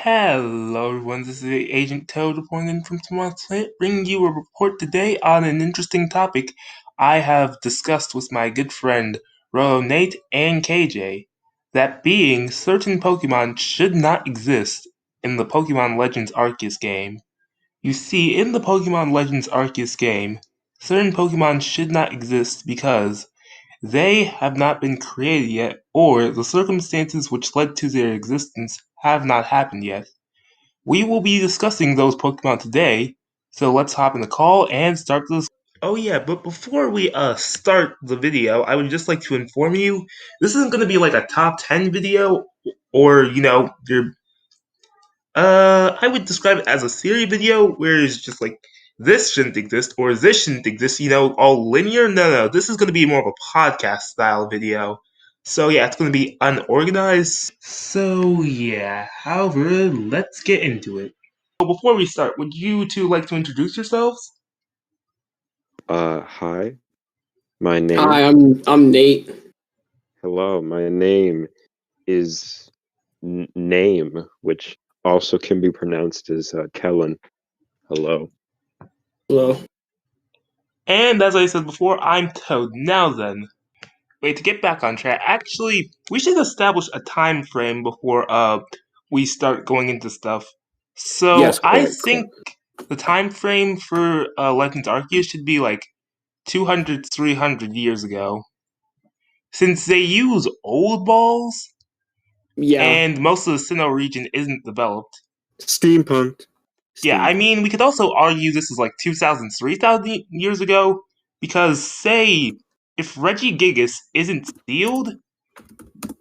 Hello, everyone. This is Agent Toad reporting in from tomorrow's planet, bringing you a report today on an interesting topic I have discussed with my good friend Ro, Nate, and KJ. That being, certain Pokemon should not exist in the Pokemon Legends Arceus game. You see, in the Pokemon Legends Arceus game, certain Pokemon should not exist because they have not been created yet, or the circumstances which led to their existence have not happened yet. We will be discussing those Pokemon today, so let's hop in the call and start this. Oh yeah, but before we start the video, I would just like to inform you, this isn't going to be like a top 10 video, or, your I would describe it as a series video where it's just like this shouldn't exist or this shouldn't exist, all linear. No, this is going to be more of a podcast style video. So yeah, it's going to be unorganized. So yeah, however, let's get into it. But before we start, would you two like to introduce yourselves? Hi. My name. Hi, I'm Nate. Hello. My name is Name, which also can be pronounced as Kellen. Hello. Hello. And as I said before, I'm Toad. Now then, wait, to get back on track, actually, we should establish a time frame before we start going into stuff. So Yes, I correct. think the time frame for Legends Arceus should be like 200, 300 years ago. Since they use old balls, Yeah. and most of the Sinnoh region isn't developed. Steampunked. Yeah, I mean, we could also argue this is like 2,000, 3,000 years ago, because, say, if Regigigas isn't sealed,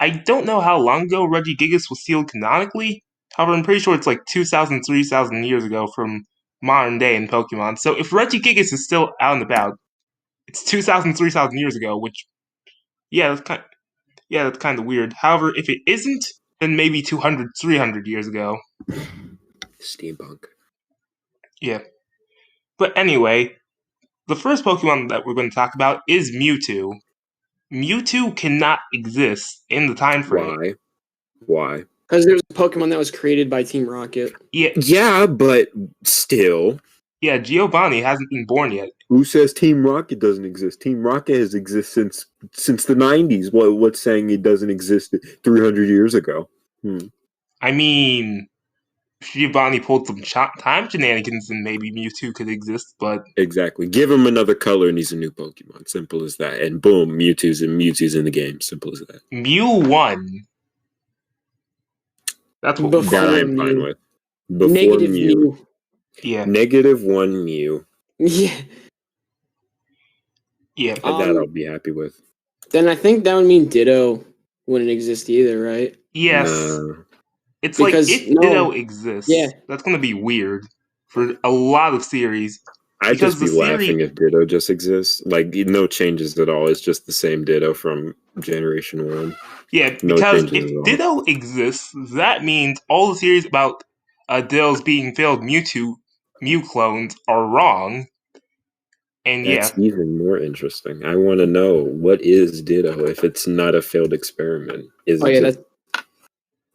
I don't know how long ago Regigigas was sealed canonically. However, I'm pretty sure it's like 2,000, 3,000 years ago from modern day in Pokemon. So if Regigigas is still out and about, it's 2,000, 3,000 years ago, which, that's kind of weird. However, if it isn't, then maybe 200, 300 years ago. Steampunk. Yeah. But anyway, the first Pokemon that we're going to talk about is Mewtwo. Mewtwo cannot exist in the time frame. Why? Because there's a Pokemon that was created by Team Rocket. Yeah, but still. Yeah, Giovanni hasn't been born yet. Who says Team Rocket doesn't exist? Team Rocket has existed since the 90s. What's saying it doesn't exist 300 years ago? I mean, if Giovanni pulled some time shenanigans, then maybe Mewtwo could exist, but... Exactly. Give him another color and he's a new Pokemon. Simple as that. And boom, Mewtwo's in the game. Simple as that. Mew won. That's what that I'm fine with. Before Negative Mew. Yeah. -1 Mew. Yeah. Yeah. That I'll be happy with. Then I think that would mean Ditto wouldn't exist either, right? Yes. It's because, like, if Ditto exists, that's going to be weird for a lot of series. I'd just be laughing if Ditto just exists. Like, no changes at all. It's just the same Ditto from Generation 1. Yeah, because if Ditto exists, that means all the theories about Ditto's being failed Mew clones are wrong. And that's even more interesting. I want to know, what is Ditto if it's not a failed experiment? Is it just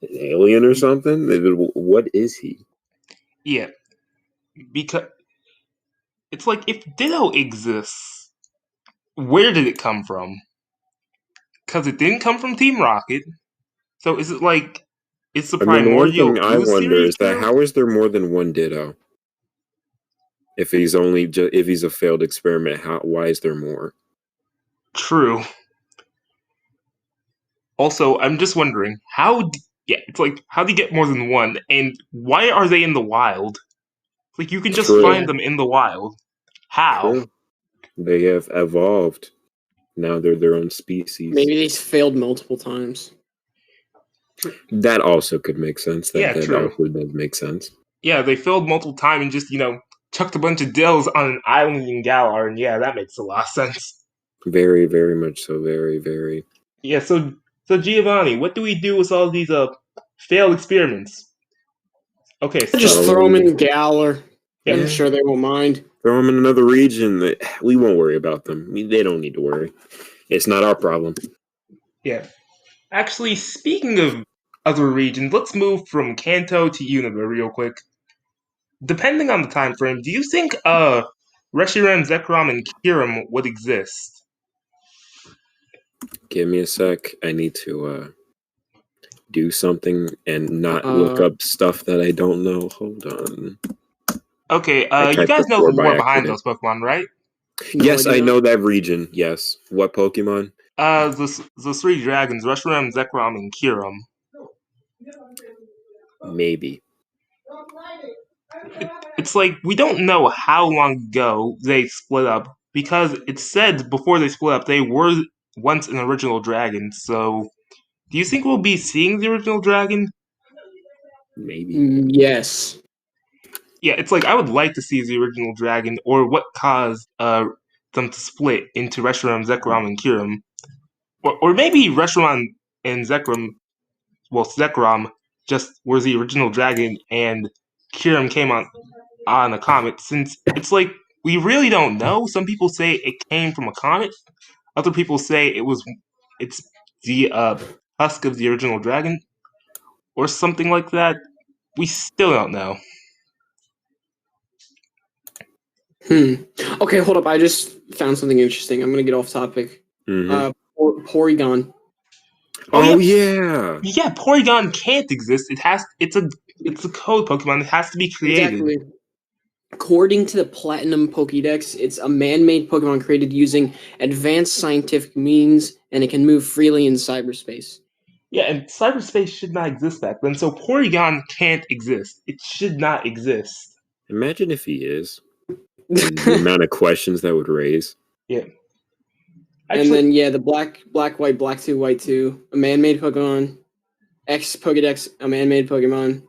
an alien or something? What is he? Yeah, because it's like, if Ditto exists, where did it come from? Because it didn't come from Team Rocket. So is it like, it's the primordial one thing I wonder is that how is there more than one Ditto? If he's a failed experiment, why is there more? True. Also, I'm just wondering, it's like, how do you get more than one? And why are they in the wild? Like, you can just find them in the wild. How? True. They have evolved. Now they're their own species. Maybe they've failed multiple times. That also could make sense. True. Also does make sense. Yeah, they failed multiple times and just, chucked a bunch of Dills on an island in Galar, and yeah, that makes a lot of sense. Very, very much so. Very, very. Yeah, so Giovanni, what do we do with all these failed experiments? Okay, so just throw them in Galar. Yeah. I'm sure they won't mind. Throw them in another region. We won't worry about them. They don't need to worry. It's not our problem. Yeah. Actually, speaking of other regions. Let's move from Kanto to Unova real quick. Depending on the time frame, do you think Reshiram, Zekrom, and Kirim would exist? Give me a sec. I need to do something and not look up stuff that I don't know. Hold on. Okay, I you typed guys the know 4 the by lore behind accident. those Pokemon, right? Yes, I know that region. Yes. What Pokemon? The three dragons, Reshiram, Zekrom, and Kirim. Maybe. It's like we don't know how long ago they split up because it said before they split up they were once an original dragon. So, do you think we'll be seeing the original dragon? Maybe. Yes. Yeah, it's like I would like to see the original dragon or what caused them to split into Reshiram, Zekrom, and Kirim, or maybe Reshiram and Zekrom. Well, Zekrom just were the original dragon, and Kirim came on a comet. Since it's like we really don't know. Some people say it came from a comet. Other people say it's the husk of the original dragon or something like that. We still don't know. Okay, hold up. I just found something interesting. I'm gonna get off topic. Mm-hmm. Porygon. Oh yeah. Yeah, Porygon can't exist. It's a code Pokemon. It has to be created. Exactly. According to the Platinum Pokédex, it's a man-made Pokemon created using advanced scientific means, and it can move freely in cyberspace. Yeah, and cyberspace should not exist back then, so Porygon can't exist. It should not exist. Imagine if he is. And the amount of questions that would raise. Yeah. Actually, and then the black, white, black 2, white 2, a man-made Pokemon. X Pokédex, a man-made Pokemon.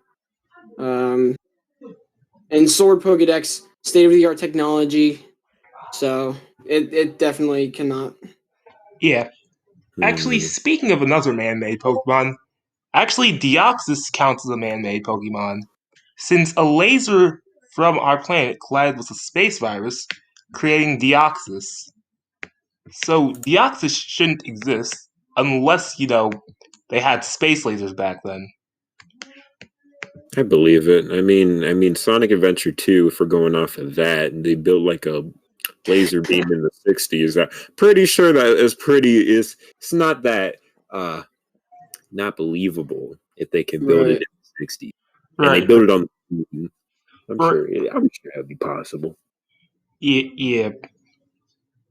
And Sword Pokédex, state-of-the-art technology. So it definitely cannot. Yeah. Actually, speaking of another man-made Pokemon, actually Deoxys counts as a man-made Pokemon. Since a laser from our planet collided with a space virus, creating Deoxys. So Deoxys shouldn't exist unless, they had space lasers back then. I believe it. I mean, Sonic Adventure 2, if we're going off of that, they built like a laser beam in the 60s. I'm pretty sure that is it's not that not believable if they can build it in the 60s. And they built it on the moon. I'm sure that'd be possible. Yeah.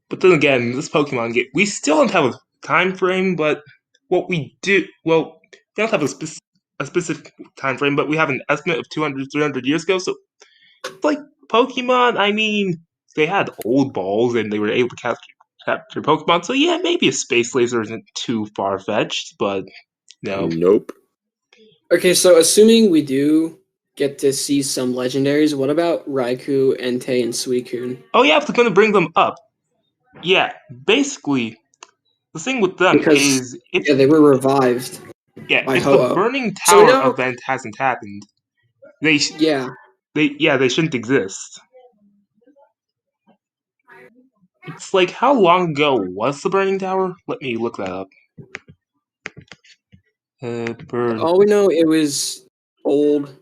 But then again, this Pokemon game, we still don't have a time frame, but what we do, well, we don't have a specific time frame, but we have an estimate of 200, 300 years ago. So it's like Pokemon, I mean, they had old balls and they were able to capture Pokemon. So yeah, maybe a space laser isn't too far fetched, but no. Nope. Okay, so assuming we do get to see some legendaries, what about Raikou, Entei, and Suicune? Oh yeah, I was going to bring them up. Yeah, basically, the thing with them is they were revived. If the Burning Tower event hasn't happened, they shouldn't exist. It's like, how long ago was the Burning Tower? Let me look that up. All we know, it was old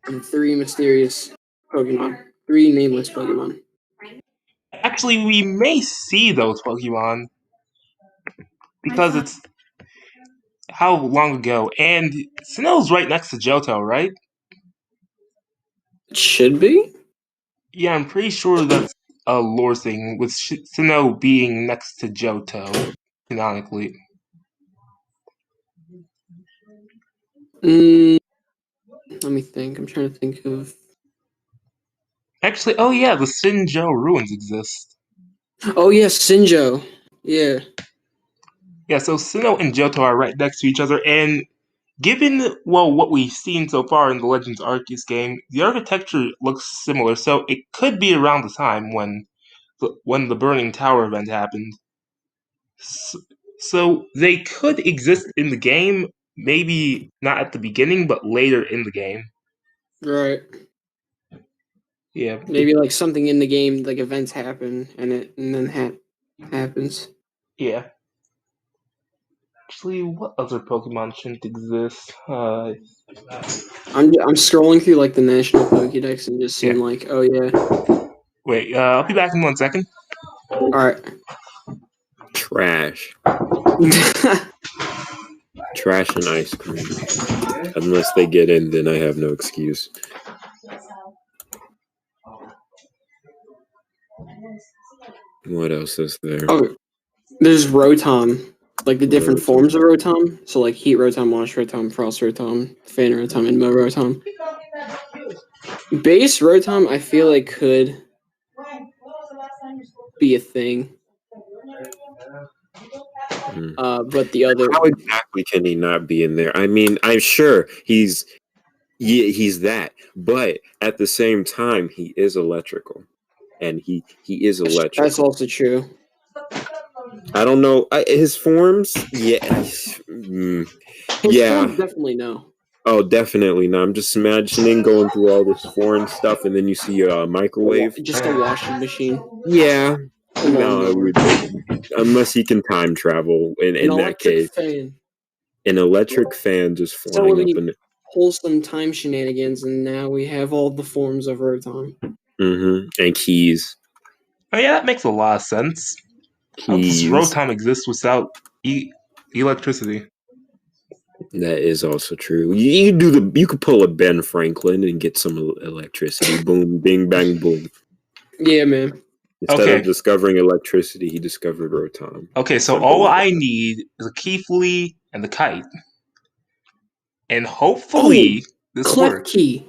and 3 mysterious Pokemon. 3 nameless Pokemon. Actually, we may see those Pokemon because it's how long ago, and Sinnoh's right next to Johto, right? It should be? Yeah, I'm pretty sure that's a lore thing, with Sinnoh being next to Johto, canonically. Let me think. I'm trying to think of... Actually, oh yeah, the Sinjoh ruins exist. Oh yeah, Sinjoh. Yeah. Yeah, so Sinnoh and Johto are right next to each other, and given, what we've seen so far in the Legends Arceus game, the architecture looks similar, so it could be around the time when the Burning Tower event happened. So they could exist in the game, maybe not at the beginning, but later in the game. Right. Yeah. Maybe like something in the game, like events happen, and then happens. Yeah. Actually, what other Pokemon shouldn't exist? I'm scrolling through like the national Pokédex and just seeing Yeah. like, oh yeah. Wait, I'll be back in 1 second. All right. Trash. Trash and ice cream. Unless they get in, then I have no excuse. What else is there? Oh, there's Rotom, like the different Rotom. forms of Rotom. So like Heat Rotom, Wash Rotom, Frost Rotom, Fan Rotom, and Mo Rotom. Base Rotom, I feel like could be a thing. But the other, How exactly can he not be in there? I mean, I'm sure he's that, but at the same time, he is electrical, and he is electrical. that's also true. I don't know his forms. Yeah, His yeah. forms definitely no. Oh, definitely not. I'm just imagining going through all this foreign stuff, and then you see a microwave. Just a washing machine. Yeah. A lawnmower. Unless he can time travel in An that case. fan. An electric fan just flying up in it. Wholesome time shenanigans, and now we have all the forms of Rotom. And keys. Oh yeah, that makes a lot of sense. How does Rotom exist without electricity? That is also true. You could pull a Ben Franklin and get some electricity. Boom, bing, bang, boom. Yeah, man. Instead of discovering electricity, he discovered Rotom. Okay, so all I need is a Keyflea and the kite. And hopefully this works. Key.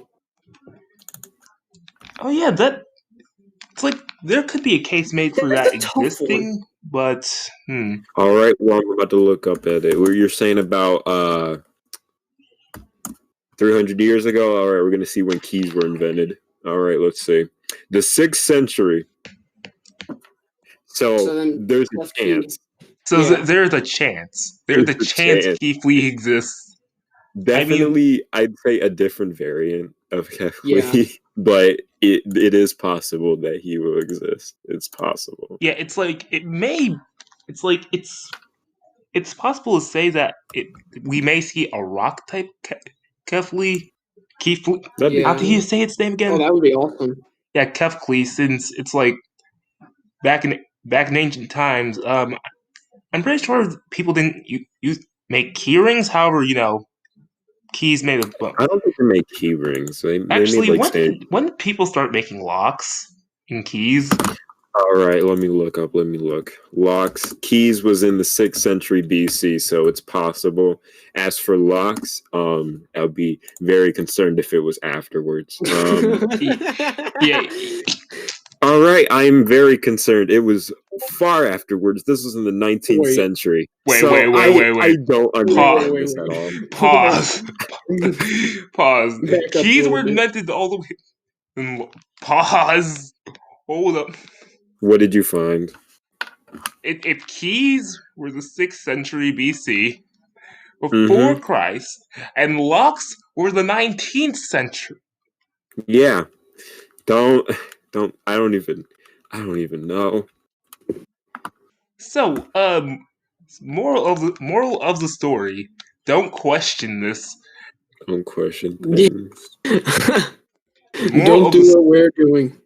Oh yeah, it's like there could be a case made for that existing, but All right, well, I'm about to look up at it. What you're saying about 300 years ago? All right, we're gonna see when keys were invented. All right, let's see. The 6th century. So there's a chance. So there's a chance. There's a chance Keyflea exists. Definitely, I'd say a different variant of Keyflea, but it is possible that he will exist. It's possible. Yeah, it's like it's possible to say that we may see a rock type Keyflea. How do you say its name again? Oh, that would be awesome. Yeah, Keyflea, since it's like back in ancient times. I'm pretty sure people didn't make key rings. However, keys made of bone. I don't think they make key rings. Actually, when did people start making locks and keys? All right, let me look. Locks. Keys was in the 6th century BC, so it's possible. As for locks, I would be very concerned if it was afterwards. Yeah. All right, I'm very concerned. It was far afterwards. This was in the 19th century. Wait. I don't understand this at all. Pause. Pause. Keys were invented all the way. Pause. Hold up. What did you find? If keys were the 6th century BC, before Christ, and locks were the 19th century. Yeah. I don't even know. So, moral of the story, don't question this. Don't question things. Don't do what we're doing.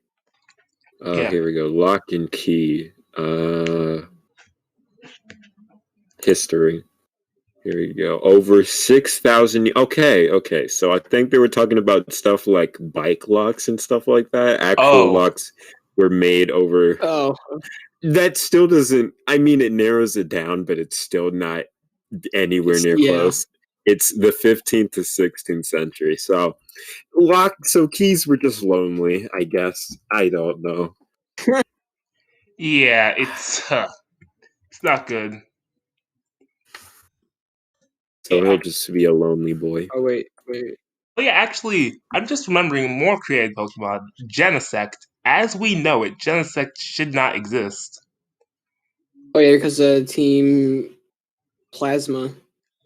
Here we go. Lock and key. History. Here we go. Over 6,000. Okay. So I think they were talking about stuff like bike locks and stuff like that. Actual locks were made over. Oh. That still doesn't. I mean, it narrows it down, but it's still not anywhere near close. It's the 15th to 16th century. So keys were just lonely, I guess. I don't know. Yeah, it's not good. So he'll just be a lonely boy. Oh, wait. Oh yeah, actually, I'm just remembering more created Pokemon. Genesect. As we know it, Genesect should not exist. Oh yeah, because Team Plasma.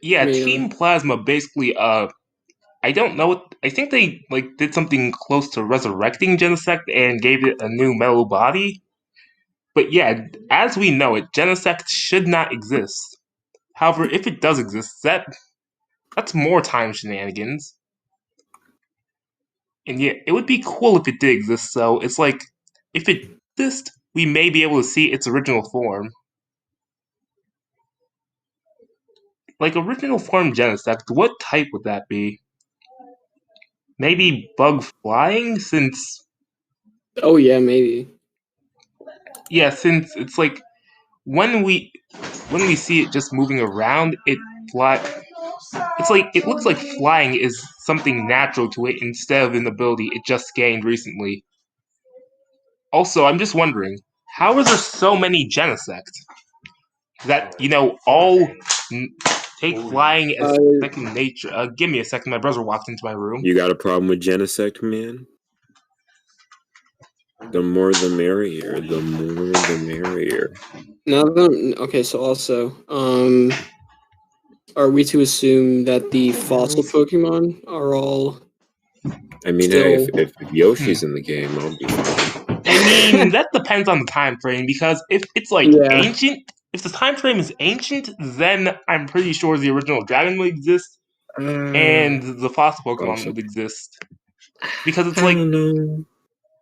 Yeah, Team Plasma basically, I don't know. I think they did something close to resurrecting Genesect and gave it a new metal body. But yeah, as we know it, Genesect should not exist. However, if it does exist, that's more time shenanigans. And yeah, it would be cool if it did exist. So it's like, if it exists, we may be able to see its original form. Like original form Genesect, what type would that be? Maybe bug flying, since Oh yeah, maybe. since it's like when we see it just moving around, fly. It's like it looks like flying is something natural to it instead of an ability it just gained recently. Also, I'm just wondering, how are there so many Genesect that all take flying as second nature? Give me a second. My brother walked into my room. You got a problem with Genesect, man? The more the merrier. The more the merrier. Okay, so also, are we to assume that the fossil Pokemon are all? I mean, hey, if Yoshi's in the game, I'll be fine. I mean, that depends on the time frame, because if it's like ancient, if the time frame is ancient, then I'm pretty sure the original dragon would exist and the fossil Pokemon would exist. Because it's I don't know.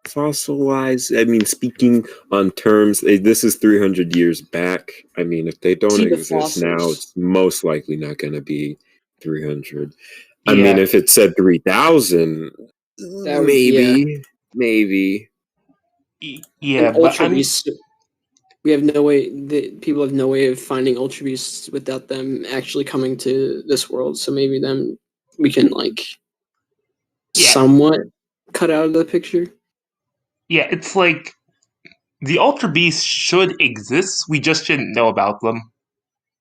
Fossilized. I mean, speaking on terms, this is 300 years back. I mean, if they don't exist now, it's most likely not going to be 300. I mean, if it said 3,000, maybe. Yeah, and Ultra Beasts. We have no way. People have no way of finding Ultra Beasts without them actually coming to this world. So maybe then we can somewhat cut out of the picture. Yeah, it's like the Ultra Beasts should exist. We just shouldn't know about them.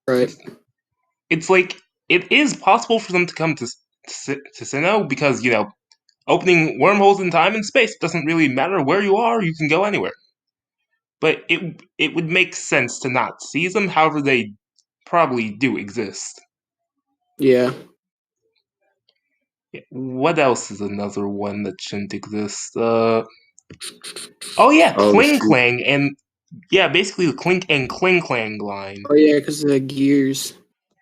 Right. It's like it is possible for them to come to Sinnoh because opening wormholes in time and space doesn't really matter where you are. You can go anywhere. But it would make sense to not seize them. However, they probably do exist. Yeah. What else is another one that shouldn't exist? Kling Clang, and basically the Clink and Kling Clang line. Oh yeah, because of the gears.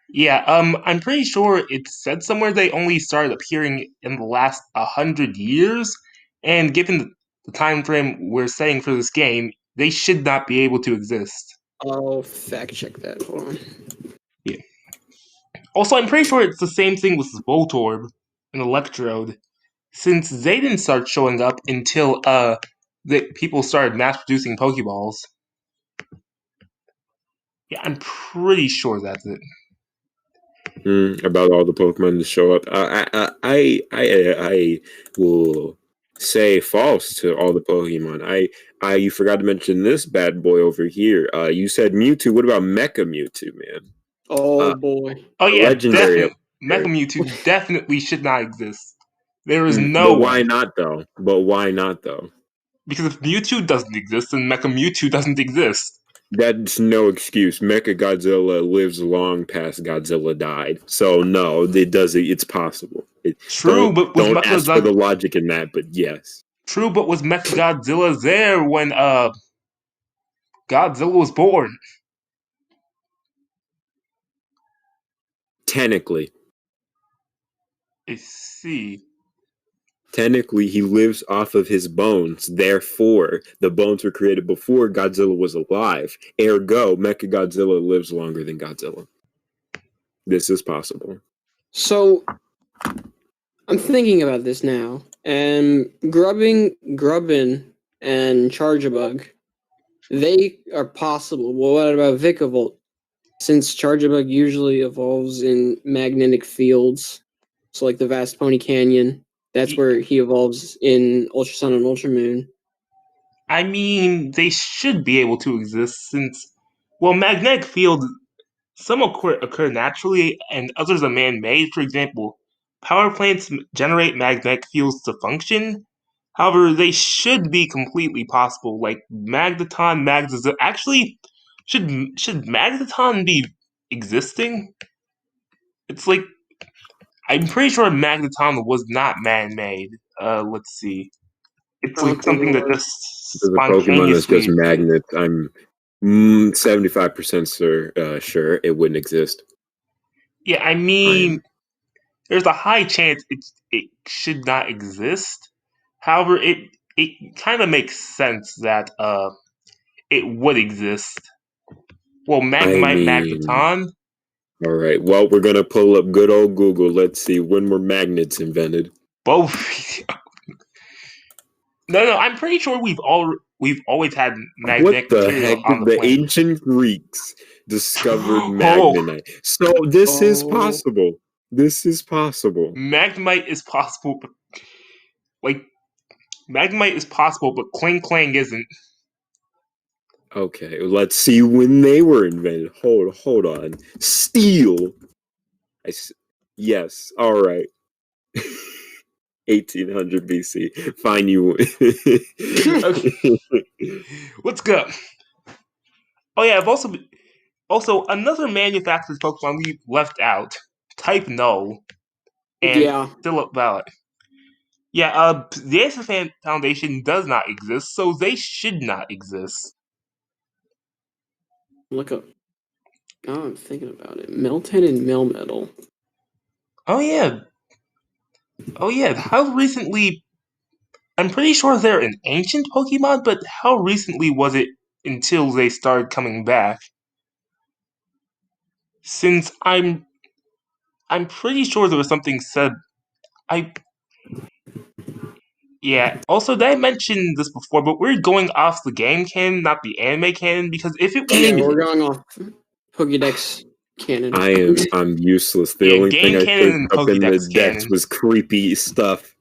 Yeah, I'm pretty sure it said somewhere they only started appearing in the last 100 years, and given the time frame we're setting for this game, they should not be able to exist. I'll fact check that. Hold on. Yeah. Also, I'm pretty sure it's the same thing with Voltorb and Electrode, since they didn't start showing up until people started mass producing Pokeballs. Yeah, I'm pretty sure that's it. About all the Pokemon to show up. I will say false to all the Pokemon. You forgot to mention this bad boy over here. You said Mewtwo. What about Mecha Mewtwo, man? Oh boy. Oh yeah, legendary. Mecha Mewtwo definitely should not exist. There is no But why way. not though? But why not though? Because if Mewtwo doesn't exist, then Mecha Mewtwo doesn't exist. That's no excuse. Mecha Godzilla lives long past Godzilla died. So no, it does. It's possible. True, but was don't ask for the logic in that. But yes. True, but was Mecha Godzilla there when Godzilla was born? Technically. I see. Technically, he lives off of his bones. Therefore, the bones were created before Godzilla was alive. Ergo, Mechagodzilla lives longer than Godzilla. This is possible. So, I'm thinking about this now, and Grubbin, and Charjabug, they are possible. Well, what about Vikavolt? Since Charjabug usually evolves in magnetic fields, so like the Vast Pony Canyon, that's where he evolves in Ultra Sun and Ultra Moon. I mean, they should be able to exist since, magnetic fields, some occur naturally and others are man-made. For example, power plants generate magnetic fields to function. However, they should be completely possible. Like Magneton, actually, should Magneton be existing? It's like, I'm pretty sure Magneton was not man-made. Let's see. It's like something that just There's a Pokemon that's just spontaneously. magnet. I'm 75% sure it wouldn't exist. Yeah, I mean, there's a high chance it should not exist. However, it kind of makes sense that it would exist. Well, I Magnemite, mean, Magneton, all right. Well, we're gonna pull up good old Google. Let's see when were magnets invented. both. No, I'm pretty sure we've always had What magnetic the material heck? on the The planet. ancient Greeks discovered Oh, magnetite. So this is Oh, possible. This is possible. Magnemite is possible, but like Magnemite is possible, but Clang Clang isn't. Okay, let's see when they were invented. Hold on. Steel. I s- yes. All right. 1800 BC. Fine, you. Okay, let's go. Oh yeah, I've also another manufactured Pokemon we left out. Type Null and yeah. still valid. Yeah, the Ace Foundation does not exist, so they should not exist. Look up. Oh, I'm thinking about it. Melton and Melmetal. Oh yeah, oh yeah. How recently? I'm pretty sure they're an ancient Pokemon, but how recently was it until they started coming back? Since I'm pretty sure there was something said. I Yeah. Also, did I mention this before? But we're going off the game canon, not the anime canon, because if it was, Yeah, Dang we're it. going off Pokédex canon. I'm useless. The yeah, only thing game I canon searched and up in the Pokédex decks canon. was creepy stuff.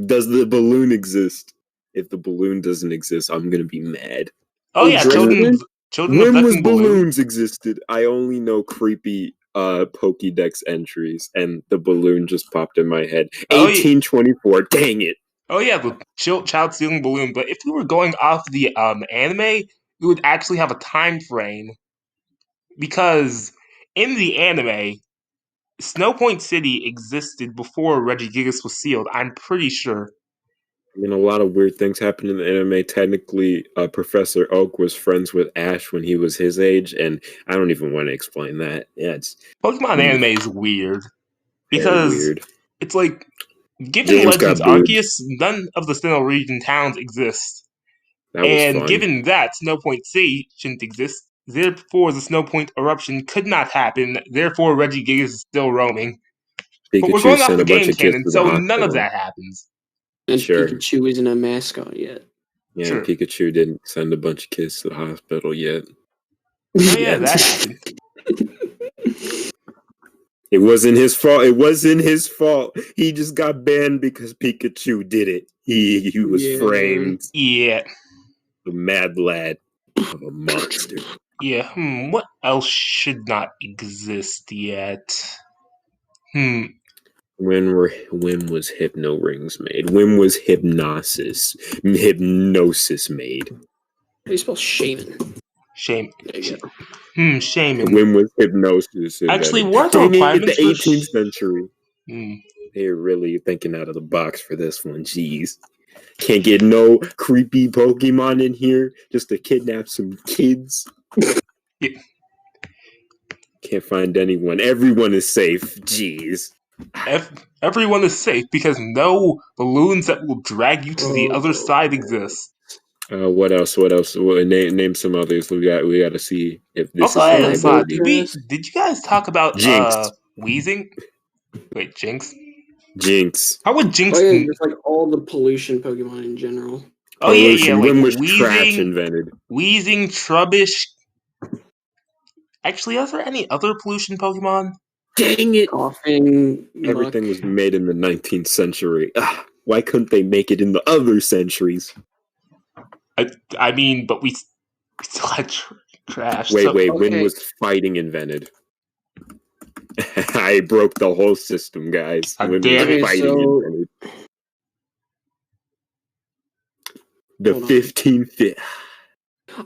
Does the balloon exist? If the balloon doesn't exist, I'm gonna be mad. Oh yeah, Adrenaline? children When was abducting balloon. balloons existed? I only know creepy Pokédex entries, and the balloon just popped in my head. Oh yeah, 1824. Dang it! oh yeah, the child stealing balloon. But if we were going off the anime, we would actually have a time frame because in the anime, Snow Point City existed before Regigigas was sealed. I'm pretty sure. I mean, a lot of weird things happened in the anime. Technically, Professor Oak was friends with Ash when he was his age, and I don't even want to explain that. Yeah, it's Pokemon mm, anime is weird very because weird. it's like given James Legends got boobs. Arceus, none of the Sinnoh region towns exist. That was And fun. given that Snow Point C shouldn't exist, therefore the Snow Point eruption could not happen, therefore Regigigas is still roaming. But we're Pikachu going off sent the a bunch game of kids canon, to the so none of hospital. that happens. And Sure. Pikachu isn't a mascot yet. Yeah, Sure. Pikachu didn't send a bunch of kids to the hospital yet. Oh yeah, Yet. that happened. It wasn't his fault. It wasn't his fault. He just got banned because Pikachu did it. He was Yeah. framed. Yeah. A mad lad of a monster. Yeah. What else should not exist yet? Hmm. When was Hypno Rings made? When was Hypnosis made? How do you spell shaman? Shame. There you go. Shaman. When was Hypnosis Actually, invented? what are the Dang it, the requirements for 18th century. Hmm. They're really thinking out of the box for this one. Jeez. Can't get no creepy Pokemon in here just to kidnap some kids. Yeah. Can't find anyone. Everyone is safe. Jeez. Everyone is safe because no balloons that will drag you to the other side Oh. exist. What else? What else? Name some others. We got to see if this Also, is I had a thought. reliability. Did you guys talk about Jinx. wheezing? Wait, Jinx? Jinx. How would Oh Jinx? yeah, just like all the pollution Pokemon in general. Oh yeah, Pollution. like When was trash invented? Wheezing, Trubbish. Actually, are there any other pollution Pokemon? Dang it. Coughing, muck. Everything was made in the 19th century. Why couldn't they make it in the other centuries? I mean, but we still had trash. Wait, So when Okay. was fighting invented? I broke the whole system, guys. how When was dare Okay, it? fighting so invented? The hold on. 15th.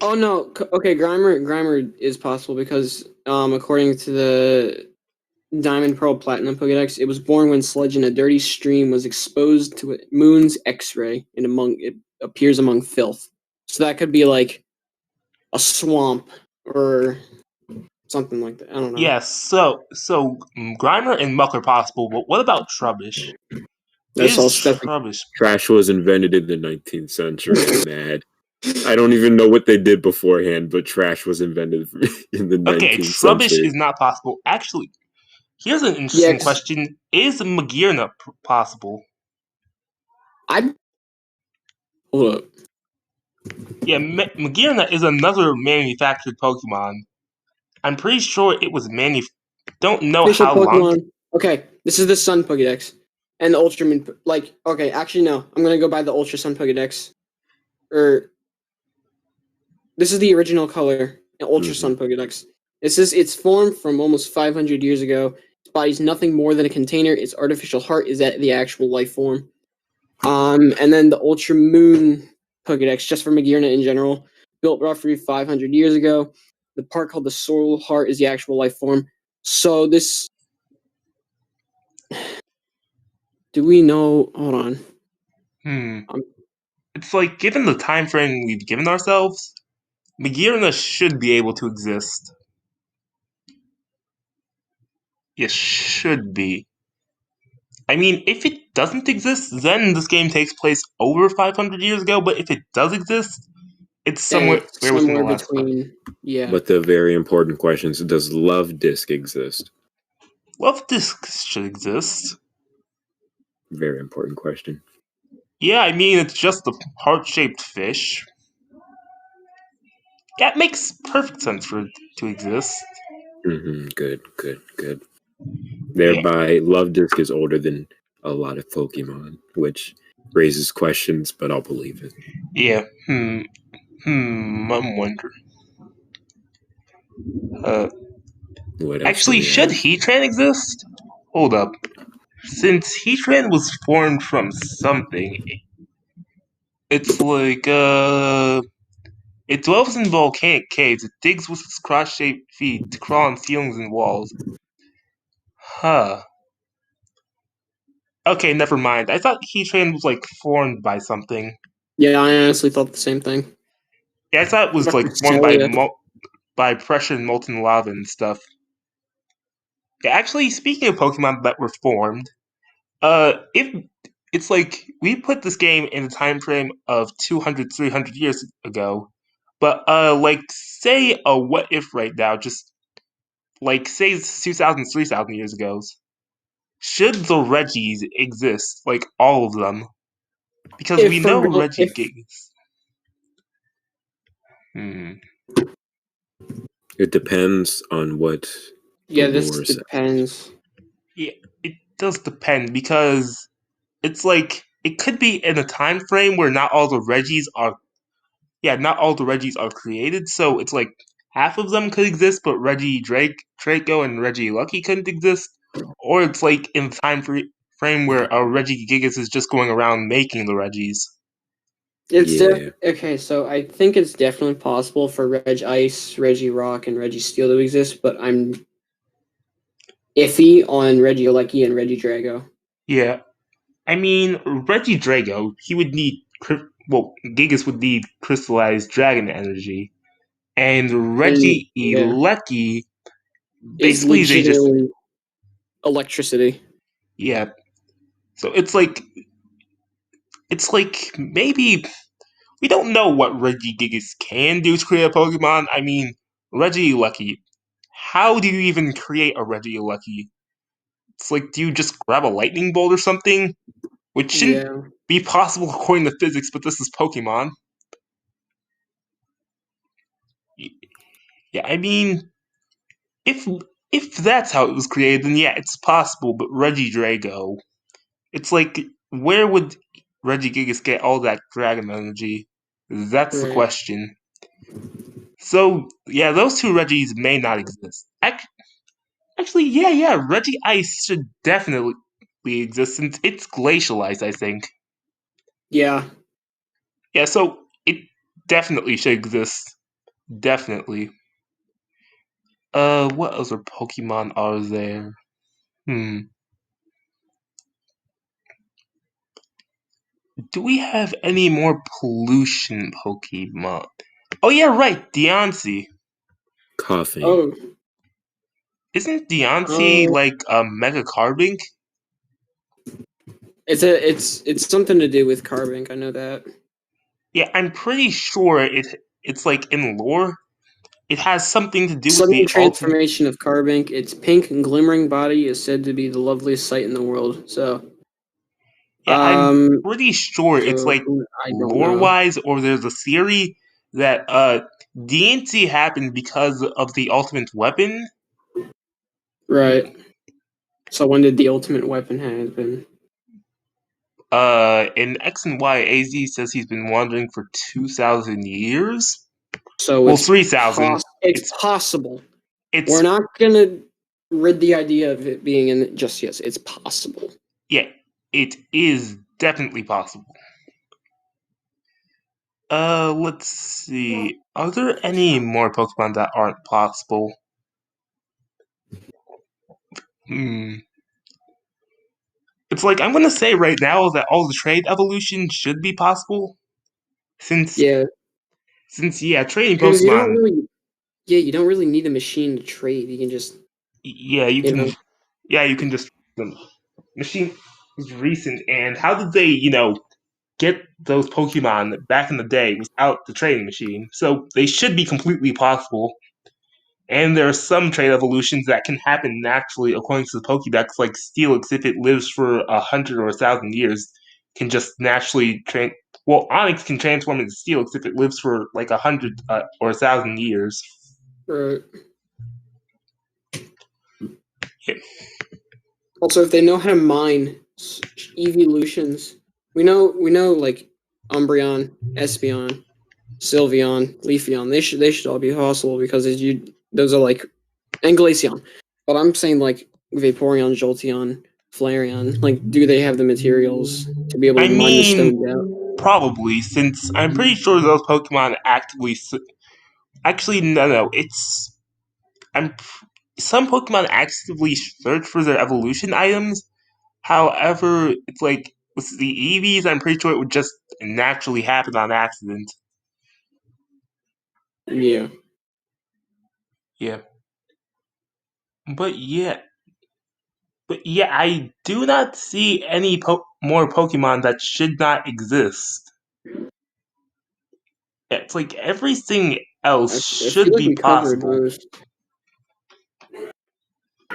Oh no. Okay, Grimer is possible because according to the Diamond Pearl Platinum Pokédex, it was born when sludge in a dirty stream was exposed to Moon's X-ray and it appears among filth. So that could be like a swamp or something like that. I don't know. Yeah, so Grimer and Muck are possible, but what about Trubbish? That's Is all stuff. Trubbish Trash was invented in the 19th century. I'm mad. I don't even know what they did beforehand, but trash was invented in the okay? 19th Trubbish century. is not possible. Actually, here's an Yeah, interesting question: is Magearna possible? I hold up. Yeah, Magearna is another manufactured Pokemon. I'm pretty sure it was Don't know Official how long. Pokemon. Okay, this is the Sun Pokédex and the Ultra Moon. Like, okay, actually no, I'm gonna go by the Ultra Sun Pokédex. Or this is the original color, Ultra Sun Pokédex. It's formed from almost 500 years ago. Its body's nothing more than a container. Its artificial heart is at the actual life form. And then the Ultra Moon Pokédex, just for Magearna in general, built roughly 500 years ago. The part called the Soul Heart is the actual life form. So this, do we know? Hold on. Um, It's like, given the time frame we've given ourselves, Magearna should be able to exist. It should be. I mean, if it doesn't exist, then this game takes place over 500 years ago, but if it does exist, it's then somewhere it's within the somewhere last five. between. Yeah. But the very important question is, does Love Disc exist? Love discs should exist. Very important question. Yeah, I mean, it's just a heart-shaped fish. That makes perfect sense for it to exist. Good. Yeah. Thereby, Love Disc is older than a lot of Pokemon, which raises questions, but I'll believe it. Yeah. I'm wondering. Uh, What else do actually, we should have? Heatran exist? Hold up. Since Heatran was formed from something, it's like, it dwells in volcanic caves. It digs with its cross-shaped feet to crawl on ceilings and walls. Huh. Okay, never mind. I thought Heatran was, like, formed by something. Yeah, I honestly thought the same thing. Yeah, I thought it was, like, Dr. formed by Celia by pressure and molten lava and stuff. Yeah, actually, speaking of Pokemon that were formed, if it's like we put this game in a time frame of 200, 300 years ago, but like say a what if right now, just like say it's 2,000, 3,000 years ago, should the Reggies exist, like all of them? Because we if for know real, Reggie if gigs. Hmm. It depends on what the yeah, this lore says. depends. Yeah, it does depend because it's like it could be in a time frame where not all the Reggies are not all the Reggies are created, so it's like half of them could exist, but Draco, and Reggie Lucky couldn't exist. Or it's like in the frame where a Reggie Gigas is just going around making the Reggies. Yeah. Okay. So I think it's definitely possible for Reg Ice, Reggie Rock, and Reggie Steel to exist, but I'm iffy on Reggie Olecki and Reggie Drago. Yeah, I mean Reggie Drago, he would need Gigas would need crystallized dragon energy, and And Reggie yeah, Lucky, is basically they just legitimately electricity. yeah. So it's like maybe we don't know what Regigigas can do to create a Pokemon. I mean, Regilucky. How do you even create a Regilucky? It's like, do you just grab a lightning bolt or something? Which shouldn't Yeah, be possible according to physics, but this is Pokemon. Yeah, I mean, if if that's how it was created, then yeah, it's possible. But Regidrago, it's like, where would Regigigas get all that dragon energy? That's the right. question. So yeah, those two Reggies may not exist. Actually, yeah, Reggie Ice should definitely exist since it's glacial ice, I think. Yeah, Yeah, so it definitely should exist. Definitely. What other Pokemon are there? Hmm. Do we have any more pollution Pokemon? Oh yeah, right, Deontay. Coughing. Oh, Isn't Deontay Uh, like a Mega Carbink? it's something to do with Carbink. I know that. Yeah, I'm pretty sure it's like in lore. It has something to do with Sudden the ultimate. transformation of Carbink. Its pink and glimmering body is said to be the loveliest sight in the world. So, Yeah, I'm um, pretty sure it's like I don't lore know. wise, or there's a theory that DNC happened because of the ultimate weapon. Right. So when did the ultimate weapon happen? In X and Y, AZ says he's been wandering for 2,000 years. So Well, 3,000. it's It's possible. We're it's not gonna rid the idea of it being in it just yet. It's possible. yeah, it is definitely possible. Let's see. Are there any more Pokemon that aren't possible? Hmm. It's like I'm gonna say right now that all the trade evolutions should be possible, since Yeah, yeah, trading because Pokemon. you don't really need a machine to trade. You can just Yeah, you you can. know Yeah, you can just the machine is recent, and how did they get those Pokemon back in the day without the trading machine? So they should be completely possible. And there are some trade evolutions that can happen naturally according to the Pokédex, like Steelix, if it lives for 100 or 1,000 years, can just naturally well, Onyx can transform into Steelix if it lives for like 100 or 1,000 years. right. Yeah. Also, if they know how to mine evolutions, we know like Umbreon, Espeon, Sylveon, Leafeon. They should all be possible because those are like and Glaceon. But I'm saying like Vaporeon, Jolteon, Flareon. Like, do they have the materials to be able I to mine the mean, stones out? probably, since I'm pretty sure those Pokemon actively. Actually, no. I'm. Some Pokemon actively search for their evolution items. However, it's like with the EVs, I'm pretty sure it would just naturally happen on accident. Yeah. Yeah. But yeah, I do not see any more Pokemon that should not exist. It's like everything else I feel should like be we covered possible. most.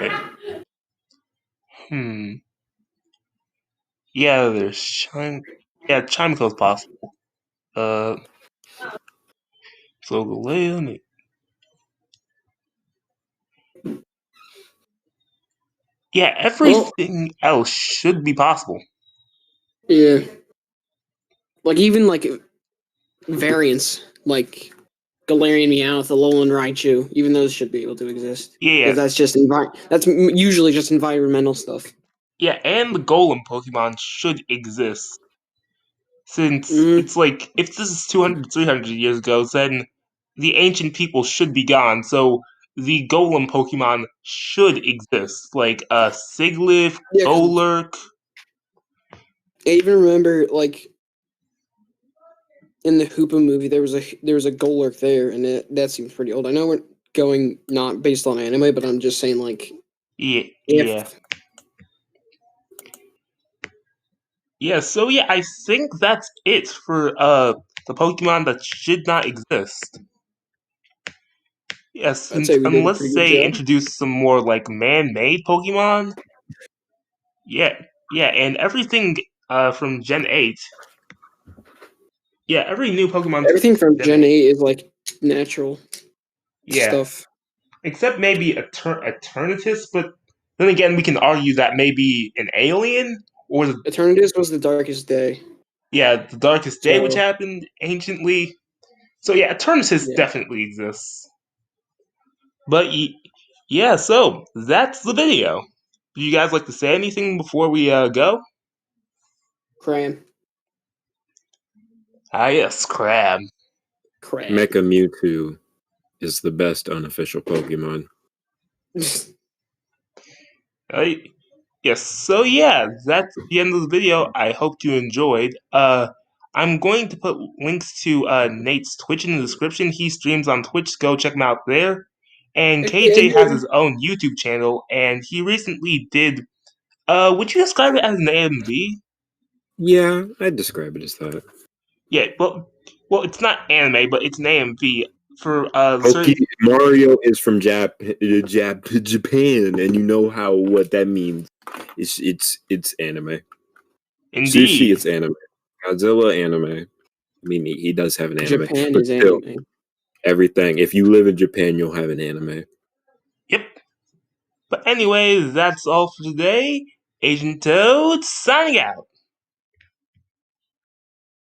Eh, Hmm. Yeah, there's Chime. Yeah, Chimeco's possible. Uh, Solgaleo. Yeah, Well, everything else should be possible. yeah. Like even like variants, like Galarian Meowth, Alolan Raichu, even those should be able to exist because Yeah, that's usually just environmental stuff. yeah, and the Golem Pokemon should exist. Since Mm, it's like, if this is 200, 300 years ago, then the ancient people should be gone. So the Golem Pokemon should exist. Like Siglif, yeah, because Golurk. I even remember like in the Hoopa movie there was a Golurk there, and that seems pretty old. I know we're going not based on anime, but I'm just saying like Yeah, if yeah. Yeah, so yeah, I think that's it for the Pokemon that should not exist. Yeah, I'd since say we did a pretty unless good they job. introduce some more like man-made Pokemon, yeah, yeah, and everything from Gen 8. Yeah, every new Pokemon from Everything from Gen Gen 8. 8 is like natural Yeah, stuff. except maybe Eternatus, but then again, we can argue that maybe an alien or Eternatus was the darkest day. yeah, the Darkest Day, which So happened anciently. So yeah, Eternatus yeah. definitely exists. But yeah, so that's the video. Do you guys like to say anything before we go? Cram. Ah, yes, Crab. Crab. Mecha Mewtwo is the best unofficial Pokemon. Uh, yes, so yeah, that's the end of the video. I hope you enjoyed. I'm going to put links to Nate's Twitch in the description. He streams on Twitch. Go check him out there. And KJ has his own YouTube channel, and he recently did. Would you describe it as an AMV? Yeah, I'd describe it as that. Yeah, well, it's not anime, but it's an AMV for certain. Mario is from Japan, and you know what that means. It's anime. Sushi, Indeed. it's anime. Godzilla, anime. I mean, he does have an anime, Japan but is still, anime. everything. If you live in Japan, you'll have an anime. Yep. But anyways, that's all for today. Agent Toad signing out.